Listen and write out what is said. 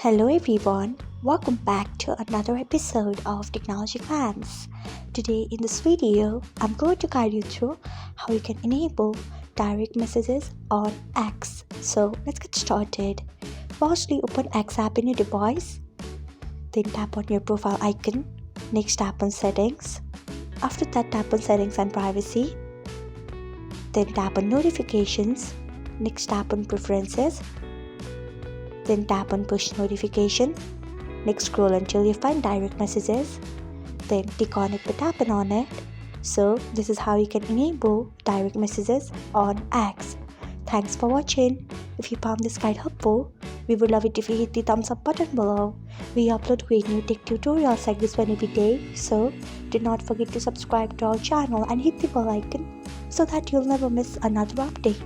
Hello everyone, welcome back to another episode of Technologyglance. Today in this video, I'm going to guide you through how you can enable direct messages on X. So let's get started. Firstly, open X app in your device. Then tap on your profile icon. Next tap on settings. After that, tap on settings and privacy. Then tap on notifications. Next tap on preferences. Then tap on push notification. Next scroll until you find direct messages. Then click on it by tapping on it. So this is how you can enable direct messages on X. Thanks for watching. If you found this guide helpful, we would love it if you hit the thumbs up button below. We upload great new tech tutorials like this one every day. So do not forget to subscribe to our channel and hit the bell icon so that you'll never miss another update.